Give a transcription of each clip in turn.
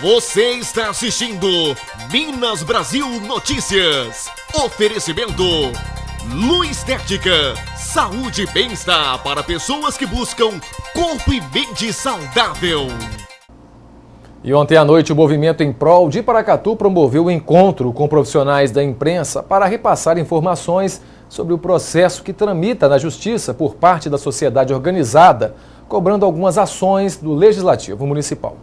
Você está assistindo Minas Brasil Notícias. Oferecimento Lu Estética, saúde e bem-estar para pessoas que buscam corpo e mente saudável. E ontem à noite o Movimento em Prol de Paracatu promoveu um encontro com profissionais da imprensa para repassar informações sobre o processo que tramita na Justiça por parte da sociedade organizada, cobrando algumas ações do Legislativo Municipal.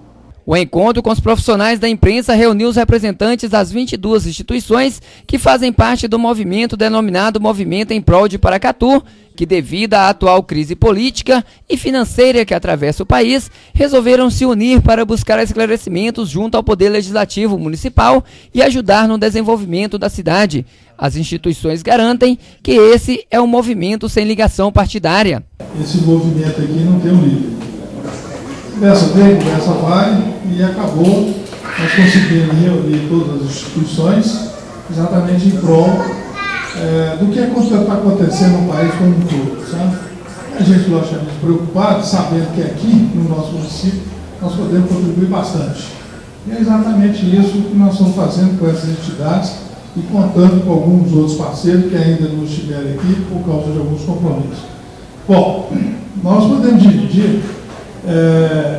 O encontro com os profissionais da imprensa reuniu os representantes das 22 instituições que fazem parte do movimento denominado Movimento em Prol de Paracatu, que devido à atual crise política e financeira que atravessa o país, resolveram se unir para buscar esclarecimentos junto ao Poder Legislativo Municipal e ajudar no desenvolvimento da cidade. As instituições garantem que esse é um movimento sem ligação partidária. Esse movimento aqui não tem um líder. Conversa vem, conversa vai, e acabou nós conseguimos reunir todas as instituições exatamente em prol do que está acontecendo no país como um todo, sabe? A gente, logicamente, preocupado, sabendo que aqui no nosso município nós podemos contribuir bastante. E é exatamente isso que nós estamos fazendo com essas entidades e contando com alguns outros parceiros que ainda não estiveram aqui por causa de alguns compromissos. Bom, nós podemos dividir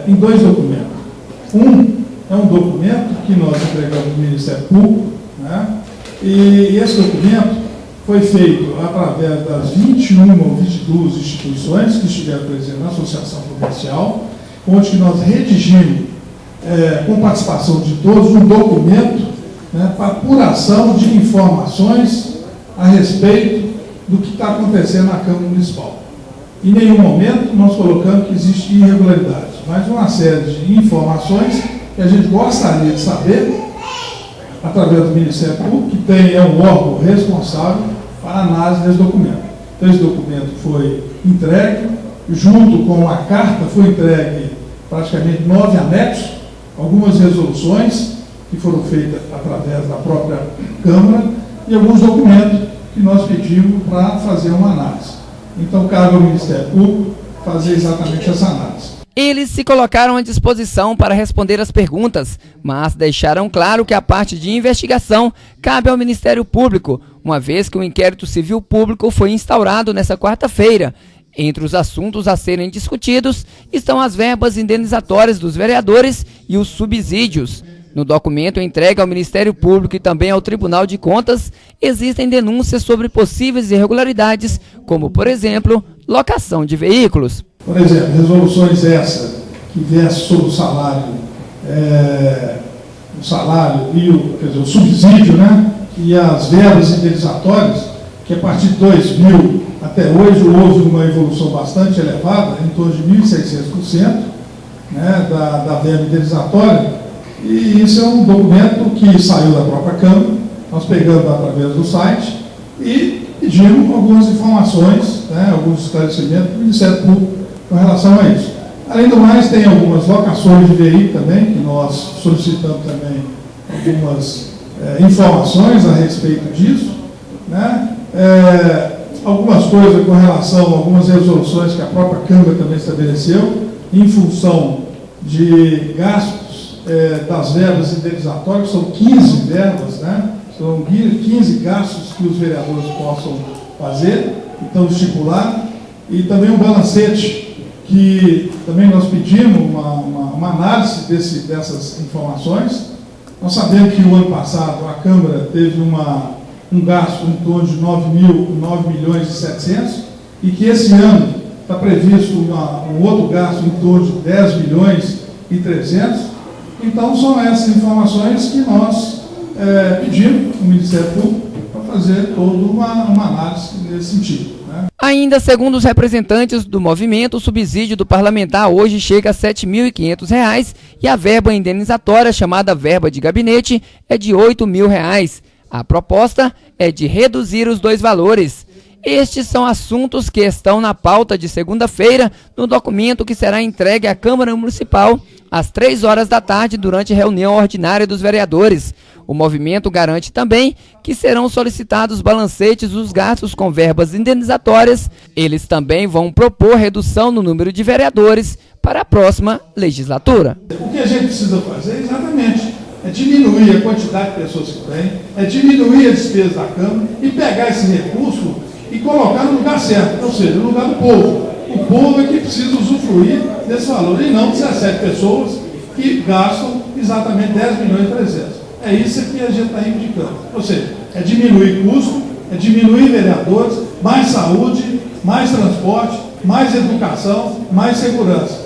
em dois documentos. Um é um documento que nós entregamos no Ministério Público, né? E esse documento foi feito através das 21 ou 22 instituições que estiveram presentes na Associação Comercial, onde nós redigimos, com participação de todos, um documento, né, para apuração de informações a respeito do que está acontecendo na Câmara Municipal. Em nenhum momento nós colocamos que existe irregularidade, mas uma série de informações que a gente gostaria de saber através do Ministério Público, que é um órgão responsável para a análise desse documento. Então, esse documento foi entregue, junto com uma carta, foi entregue praticamente 9 anexos, algumas resoluções que foram feitas através da própria Câmara e alguns documentos que nós pedimos para fazer uma análise. Então, cabe ao Ministério Público fazer exatamente essa análise. Eles se colocaram à disposição para responder as perguntas, mas deixaram claro que a parte de investigação cabe ao Ministério Público, uma vez que o inquérito civil público foi instaurado nesta quarta-feira. Entre os assuntos a serem discutidos estão as verbas indenizatórias dos vereadores e os subsídios. No documento entregue ao Ministério Público e também ao Tribunal de Contas, existem denúncias sobre possíveis irregularidades, como, por exemplo, locação de veículos. Por exemplo, resoluções essas que versam sobre o salário e o subsídio, né? E as verbas indenizatórias, que a partir de 2000 até hoje houve uma evolução bastante elevada, em torno de 1.600%, né, da verba indenizatória. E isso é um documento que saiu da própria Câmara, nós pegamos através do site e pedimos algumas informações, né, alguns esclarecimentos do Ministério Público com relação a isso. Além do mais, tem algumas locações de veículo também, que nós solicitamos também algumas informações a respeito disso, né? Algumas coisas com relação a algumas resoluções que a própria Câmara também estabeleceu, em função de gastos das verbas indenizatórias, são 15 verbas, né? São 15 gastos que os vereadores possam fazer, então estipular, e também um balancete, que também nós pedimos uma análise dessas informações. Nós sabemos que o ano passado a Câmara teve um gasto em torno de 9.700.000 e que esse ano está previsto um outro gasto em torno de 10.300.000. Então, são essas informações que nós pedimos ao Ministério Público para fazer toda uma análise nesse sentido, né? Ainda segundo os representantes do movimento, o subsídio do parlamentar hoje chega a R$ 7.500 e a verba indenizatória, chamada verba de gabinete, é de R$ 8.000. A proposta é de reduzir os dois valores. Estes são assuntos que estão na pauta de segunda-feira no documento que será entregue à Câmara Municipal às 3 horas da tarde durante a reunião ordinária dos vereadores. O movimento garante também que serão solicitados balancetes dos gastos com verbas indenizatórias. Eles também vão propor redução no número de vereadores para a próxima legislatura. O que a gente precisa fazer exatamente é diminuir a quantidade de pessoas que tem, é diminuir a despesa da Câmara e pegar esse recurso e colocar no lugar certo, ou seja, no lugar do povo. O povo é que precisa usufruir desse valor e não 17 pessoas que gastam exatamente 10 milhões e 300. É isso que a gente está indicando. Ou seja, é diminuir custo, é diminuir vereadores, mais saúde, mais transporte, mais educação, mais segurança.